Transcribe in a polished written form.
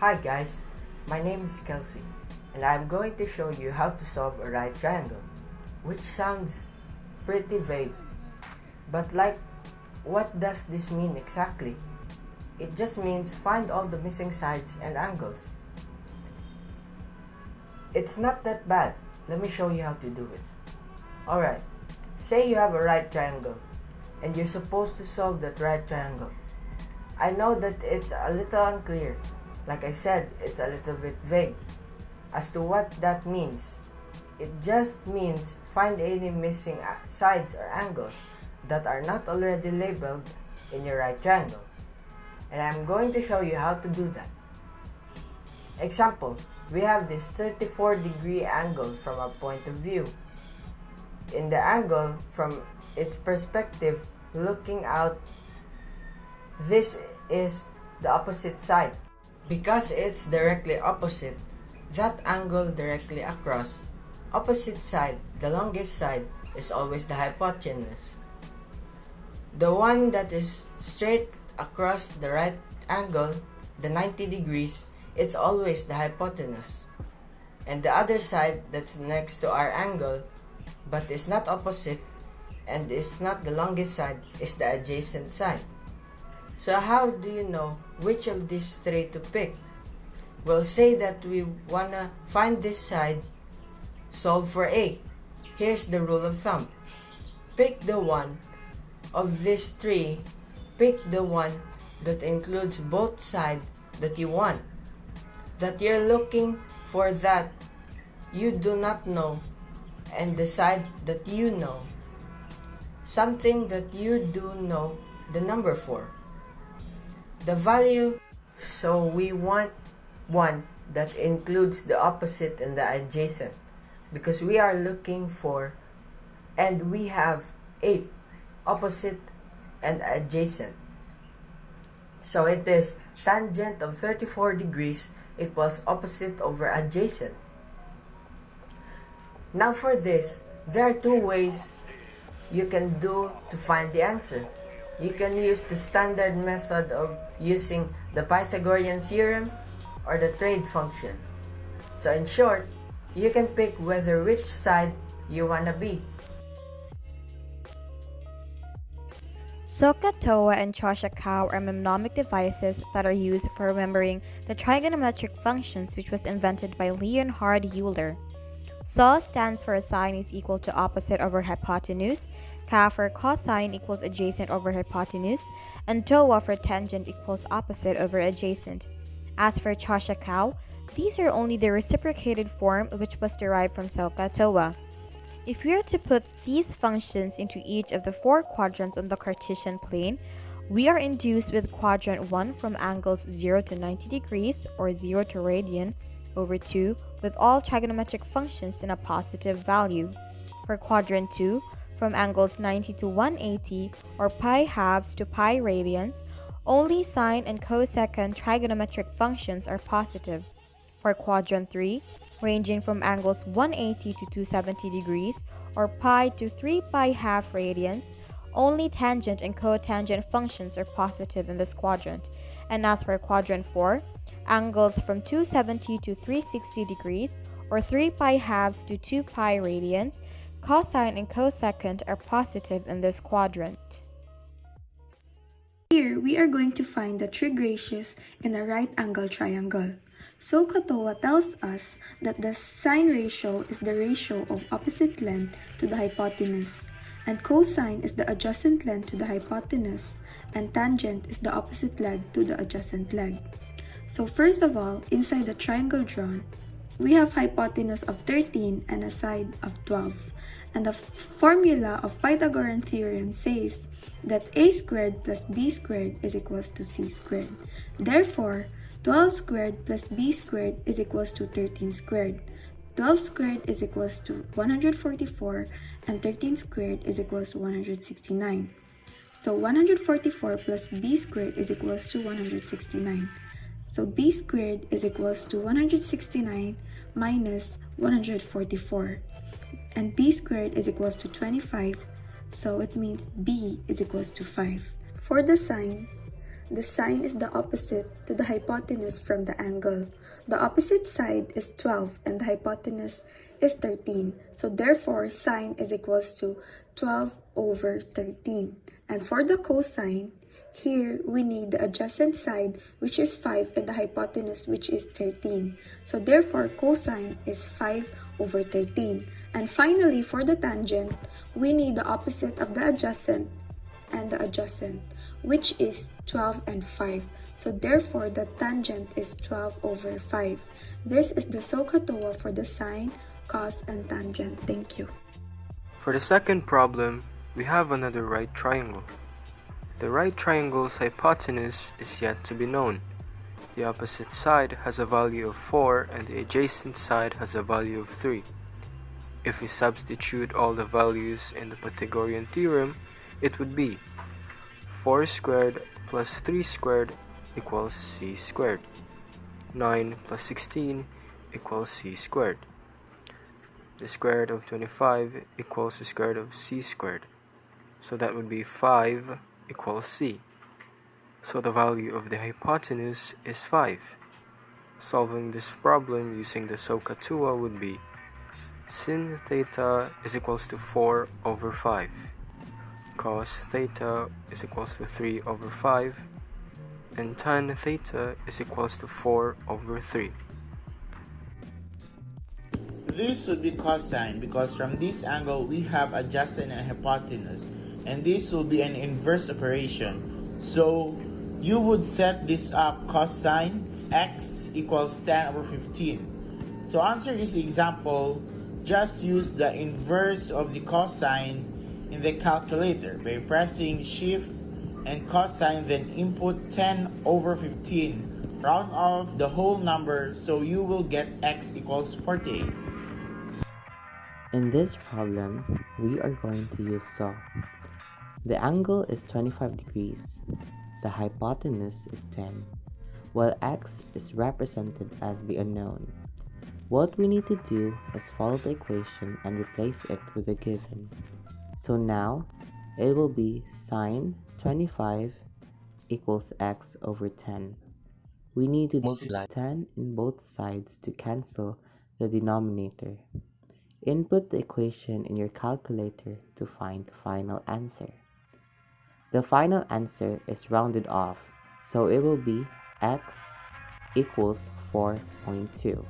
Hi guys, my name is Kelsey and I'm going to show you how to solve a right triangle, which sounds pretty vague. But what does this mean exactly? It just means find all the missing sides and angles. It's not that bad. Let me show you how to do it. Alright, say you have a right triangle and you're supposed to solve that right triangle. I know that it's a little unclear. Like I said, it's a little bit vague as to what that means. It just means find any missing sides or angles that are not already labeled in your right triangle. And I'm going to show you how to do that. Example, we have this 34-degree angle from a point of view. In the angle from its perspective looking out, this is the opposite side. Because it's directly opposite, that angle directly across, opposite side, the longest side, is always the hypotenuse. The one that is straight across the right angle, the 90 degrees, it's always the hypotenuse. And the other side that's next to our angle, but is not opposite, and is not the longest side, is the adjacent side. So how do you know which of these three to pick? We'll say that we wanna find this side, solve for A. Here's the rule of thumb. Pick the one of these three, pick the one that includes both sides that you want. That you're looking for that you do not know, and the side that you know. Something that you do know the number for. The value, so we want one that includes the opposite and the adjacent, because we are looking for, and we have 8 opposite and adjacent. So it is tangent of 34 degrees equals opposite over adjacent. Now for this, there are 2 ways you can do to find the answer. You can use the standard method of using the Pythagorean Theorem or the trade function. So in short, you can pick which side you wanna be. SOHCAHTOA and CHORSHA-COW are mnemonic devices that are used for remembering the trigonometric functions, which was invented by Leonhard Euler. SO stands for sine is equal to opposite over hypotenuse, CA for cosine equals adjacent over hypotenuse, and TOA for tangent equals opposite over adjacent. As for CHORSHA-COW, these are only the reciprocated form which was derived from SOHCAHTOA. If we are to put these functions into each of the 4 quadrants on the Cartesian plane, we are induced with quadrant 1 from angles 0 to 90 degrees or 0 to radian over 2 with all trigonometric functions in a positive value. For quadrant 2, from angles 90 to 180 or pi halves to pi radians, only sine and cosecant trigonometric functions are positive. For quadrant 3, ranging from angles 180 to 270 degrees or pi to 3 pi half radians, only tangent and cotangent functions are positive in this quadrant. And as for quadrant 4, angles from 270 to 360 degrees or 3 pi halves to 2 pi radians, cosine and cosecant are positive in this quadrant. Here, we are going to find the trig ratios in a right angle triangle. SOHCAHTOA tells us that the sine ratio is the ratio of opposite length to the hypotenuse, and cosine is the adjacent length to the hypotenuse, and tangent is the opposite leg to the adjacent leg. So first of all, inside the triangle drawn, we have hypotenuse of 13 and a side of 12. And the formula of Pythagorean theorem says that a squared plus b squared is equals to c squared. Therefore, 12 squared plus b squared is equals to 13 squared. 12 squared is equals to 144 and 13 squared is equals to 169. So 144 plus b squared is equals to 169. So b squared is equals to 169 minus 144. And b squared is equals to 25, so it means b is equals to 5. For the sine, the sine is the opposite to the hypotenuse from the angle. The opposite side is 12 and the hypotenuse is 13. So therefore, sine is equals to 12 over 13. And for the cosine, here we need the adjacent side, which is 5, and the hypotenuse, which is 13. So therefore, cosine is 5 over 13. And finally, for the tangent, we need the opposite of the adjacent and the adjacent, which is 12 and 5. So therefore, the tangent is 12 over 5. This is the SOHCAHTOA for the sine, cos, and tangent. Thank you. For the second problem, we have another right triangle. The right triangle's hypotenuse is yet to be known. The opposite side has a value of 4 and the adjacent side has a value of 3. If we substitute all the values in the Pythagorean theorem, it would be 4 squared plus 3 squared equals c squared. 9 plus 16 equals c squared. The square root of 25 equals the square root of c squared. So that would be 5 equals c. So the value of the hypotenuse is 5. Solving this problem using the SOHCAHTOA would be sin theta is equals to 4 over 5. Cos theta is equals to 3 over 5. And tan theta is equals to 4 over 3. This would be cosine because from this angle we have adjacent and hypotenuse, and this will be an inverse operation. So you would set this up cosine x equals 10 over 15. To answer this example, just use the inverse of the cosine in the calculator by pressing shift and cosine, then input 10 over 15. Round off the whole number so you will get x equals 48. In this problem, we are going to use saw. The angle is 25 degrees. The hypotenuse is 10, while x is represented as the unknown. What we need to do is follow the equation and replace it with the given. So now, it will be sine 25 equals x over 10. We need to multiply 10 in both sides to cancel the denominator. Input the equation in your calculator to find the final answer. The final answer is rounded off, so it will be x equals 4.2.